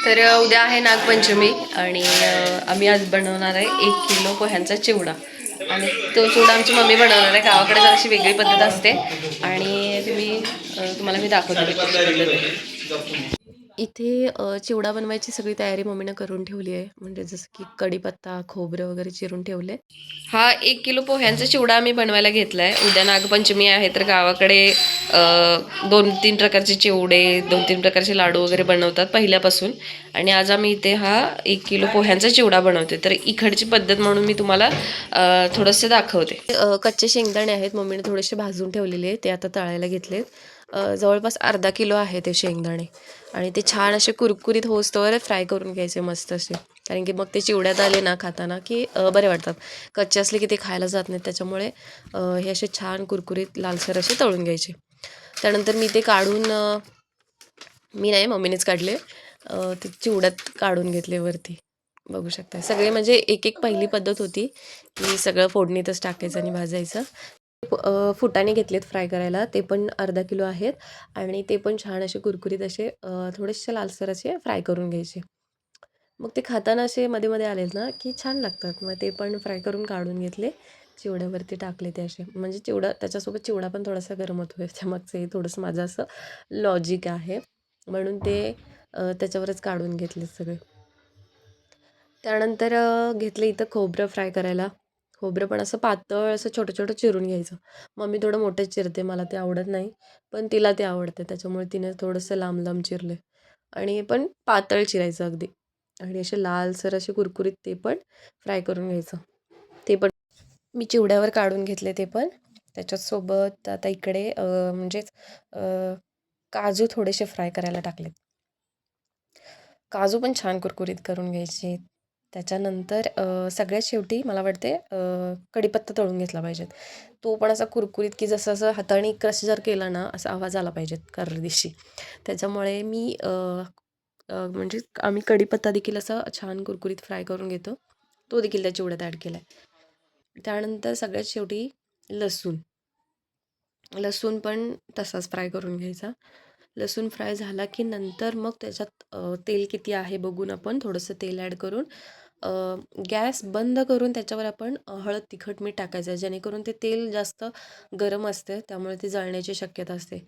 उद्या आहे नागपंचमी आणि आम्ही आज बनवणार आहे 1 किलो पोह्यांचा चिवडा. आणि तो चिवडा आमची मम्मी बनवणार आहे. गावाकडे जराशी वेगळी पद्धत असते आणि तुम्हाला मी दाखवते कशी पद्धत आहे. इथे चिवडा बनवायची सगळी तयारी मम्मीनं करून ठेवली आहे. म्हणजे जसं की कढीपत्ता, खोबरं वगैरे चिरून ठेवले. हा 1 किलो पोह्यांचा चिवडा आम्ही बनवायला घेतलाय. उद्या नागपंचमी आहे तर गावाकडे 2-3 प्रकारचे चिवडे, 2-3 प्रकारचे लाडू वगैरे बनवतात पहिल्यापासून. आणि आज आम्ही इथे हा 1 किलो पोह्यांचा चिवडा बनवते. तर इकडची पद्धत म्हणून मी तुम्हाला थोडंसं दाखवते. कच्चे शेंगदाणे आहेत, मम्मीने थोडेसे भाजून ठेवलेले आहेत, ते आता तळायला घेतलेत. जवळपास अर्धा किलो आहे ते शेंगदाणे. आणि ते छान असे कुरकुरीत होस्तवर फ्राय करून घ्यायचे मस्त असे. कारण की मग ते चिवड्यात आले ना खाताना की बरे वाटतात. कच्चे असले की ते खायला जात नाहीत. त्याच्यामुळे हे असे छान कुरकुरीत लालसर असे तळून घ्यायचे. त्यानंतर मी ते काढून मी नाही, मम्मीनेच काढले. ते चिवड्यात काढून घेतले वरती. बघू शकता. सगळे म्हणजे एक पहिली पद्धत होती की सगळं फोडणीतच टाकायचं आणि भाजायचं. फुटाणे घेतलेत फ्राय करायला, ते पण अर्धा किलो आहेत. आणि ते पण छान असे कुरकुरीत असे थोडेसे लालसर असे फ्राय करून घ्यायचे. मग ते खाताना असे मध्ये मध्ये आले ना की छान लागतात. मग ते पण फ्राय करून काढून घेतले. चिवड्यावरती टाकले ते असे. म्हणजे चिवडा त्याच्यासोबत चिवडा पण थोडासा गरम होतो. त्यामागचं हे थोडंसं माझं असं लॉजिक आहे. म्हणून ते त्याच्यावरच काढून घेतले सगळे. त्यानंतर घेतलं इथं खोबरं फ्राय करायला. खोबरं पण असं पातळ असं छोटं-छोटं चिरून घ्यायचं. मम्मी थोडं मोठंच चिरते, मला ते आवडत नाही. पण तिला ते आवडते, त्याच्यामुळे तिने थोडंसं लांब-लांब चिरले. आणि पण पातळ चिरायचं अगदी. आणि असे लालसर असे कुरकुरीत ते पण फ्राय करून घ्यायचं. ते पण मी चिवड्यावर काढून घेतले ते पण. त्याच्यासोबत आता इकडे म्हणजेच काजू थोडेसे फ्राय करायला टाकलेत. काजू पण छान कुरकुरीत करून घ्यायचे. त्याच्यानंतर सगळ्यात शेवटी मला वाटते कढीपत्ता तळून घेतला पाहिजेत. तो पण असा कुरकुरीत की जसं असं हाताने क्रश जर केला ना, असा आवाज आला पाहिजेत कर्रदिशी. त्याच्यामुळे मी म्हणजे आम्ही कढीपत्ता देखील असा छान कुरकुरीत फ्राय करून घेतो. तो देखील त्या चिवड्यात ॲड केला आहे. त्यानंतर सगळ्यात शेवटी लसूण. लसूण पण तसाच फ्राय करून घ्यायचा. लसूण फ्राय झाला की नंतर मग त्याच्यात तेल किती आहे बघून आपण थोडंसं तेल ॲड करून गॅस बंद करून त्याच्यावर आपण हळद, तिखट, मीठ टाकायचं आहे. जेणेकरून ते तेल जास्त गरम असते, त्यामुळे ते जळण्याची शक्यता असते.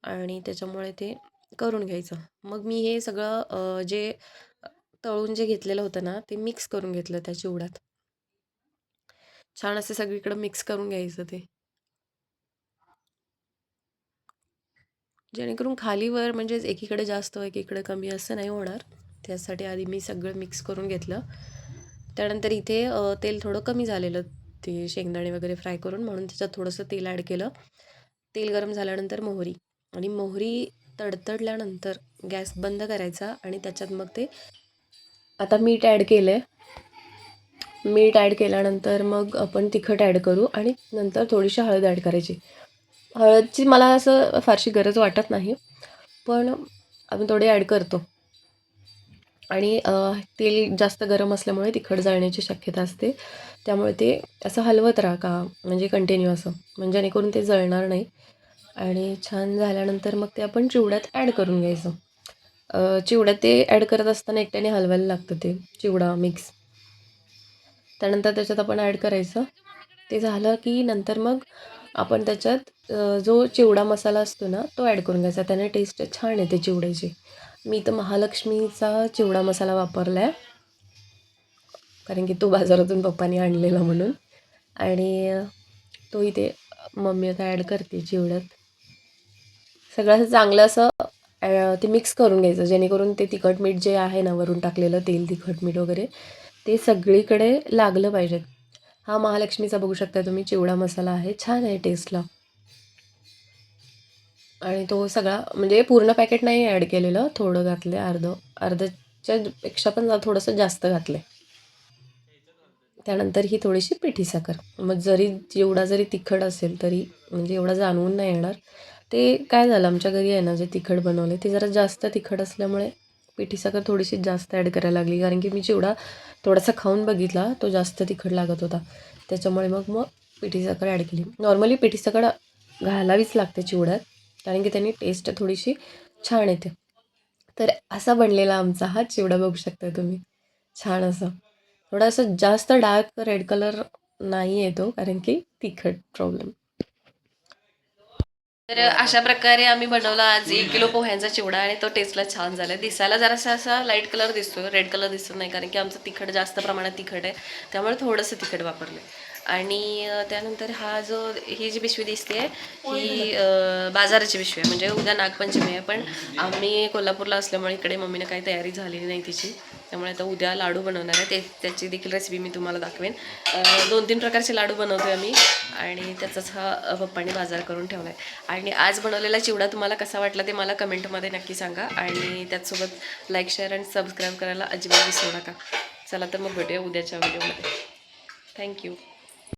आणि त्याच्यामुळे ते करून घ्यायचं. मग मी हे सगळं जे तळून जे घेतलेलं होतं ना, ते मिक्स करून घेतलं त्या चिवड्यात. छान असं सगळीकडं मिक्स करून घ्यायचं ते. जेणेकरून खालीवर म्हणजेच एकीकडे जास्त एकीकडे कमी असं नाही होणार. त्यासाठी आधी मी सगळं मिक्स करून घेतलं. त्यानंतर इथे तेल थोडं कमी झालेलं ते शेंगदाणे वगैरे फ्राय करून, म्हणून त्याच्यात थोडंसं तेल ॲड केलं. तेल गरम झाल्यानंतर मोहरी आणि मोहरी तडतडल्यानंतर गॅस बंद करायचा आणि त्याच्यात मग ते आता मीठ ॲड केलं आहे. मीठ ॲड केल्यानंतर मग आपण तिखट ॲड करू आणि नंतर थोडीशी हळद ॲड करायची. हळदची मला असं फारशी गरज वाटत नाही, पण आम्ही थोडे ॲड करतो. आणि तेल जास्त गरम असल्यामुळे तिखट जळण्याची शक्यता असते. त्यामुळे ते असं हलवत राहा का म्हणजे कंटिन्यू असं, म्हणजे जेणेकरून ते जळणार नाही. आणि छान झाल्यानंतर मग ते आपण चिवड्यात ॲड करून घ्यायचं. चिवड्यात ते ॲड करत असताना एकट्याने हलवायला लागतं ते चिवडा मिक्स. त्यानंतर त्याच्यात आपण ॲड करायचं. ते झालं की नंतर मग आपण त्याच्यात जो चिवडा मसाला असतो ना, तो ॲड करून घ्यायचा. त्याने टेस्ट छान येते चिवड्याची. मी तर महालक्ष्मीचा चिवडा मसाला वापरला आहे, कारण की तो बाजारातून पप्पानी आणलेला म्हणून. आणि तो इथे मम्मी आता ॲड करते चिवड्यात. सगळं असं चांगलं असं ते मिक्स करून घ्यायचं, जेणेकरून ते तिखट मीठ जे आहे ना वरून टाकलेलं तेल, तिखट मीठ वगैरे ते सगळीकडे लागलं पाहिजे. हा महालक्ष्मीचा बघू शकता तुम्ही चिवडा मसाला आहे, छान आहे टेस्टला. आणि तो सगळा म्हणजे पूर्ण पॅकेट नाही ॲड केलेलं, थोडं घातलं आहे, अर्ध्याच्या पेक्षा पण थोडंसं जास्त घातलं आहे. त्यानंतर ही थोडीशी पिठी साखर. मग चिवडा जरी तिखट असेल तरी म्हणजे एवढा जाणवून नाही येणार. ते काय झालं आमच्या घरी आहे ना, जे तिखट बनवले ते जरा जास्त तिखट असल्यामुळे पिठी साखर थोडीशी जास्त ॲड करायला लागली. कारण की मी चिवडा थोडासा खाऊन बघितला, तो जास्त तिखट लागत होता. त्याच्यामुळे मग पिठी साखर ॲड केली. नॉर्मली पिठी साखर घालावीच लागते चिवड्यात, कारण की त्यांनी टेस्ट थोडीशी छान येते. तर असा बनलेला आमचा हा चिवडा बघू शकता तुम्ही. छान असं. थोडासा जास्त डार्क रेड कलर नाही येतो कारण की तिखट प्रॉब्लेम. तर अशा प्रकारे आम्ही बनवला आज 1 किलो पोह्यांचा चिवडा आणि तो टेस्टला छान झाला. दिसायला जरासा असा लाईट कलर दिसतोय, रेड कलर दिसत नाही कारण की आमचं तिखट जास्त प्रमाणात तिखट आहे. त्यामुळे थोडंसं तिखट वापरलं. आणि त्यानंतर ही जी पिशवी दिसते ही बाजाराची पिशवी आहे. म्हणजे उद्या नागपंचमी आहे, पण आम्ही कोल्हापूरला असल्यामुळे इकडे मम्मीने काही तयारी झालेली नाही तिची. त्यामुळे आता उद्या लाडू बनवणार आहे. त्याची देखील रेसिपी मी तुम्हाला दाखवेन. 2-3 प्रकारचे लाडू बनवतोय आम्ही आणि त्याचाच हा पप्पांनी बाजार करून ठेवला आहे. आणि आज बनवलेला चिवडा तुम्हाला कसा वाटला ते मला कमेंटमध्ये नक्की सांगा. आणि त्याचसोबत लाईक, शेअर आणि सबस्क्राईब करायला अजिबात विसरू नका. चला तर मग भेटूया उद्याच्या व्हिडिओमध्ये. थँक्यू.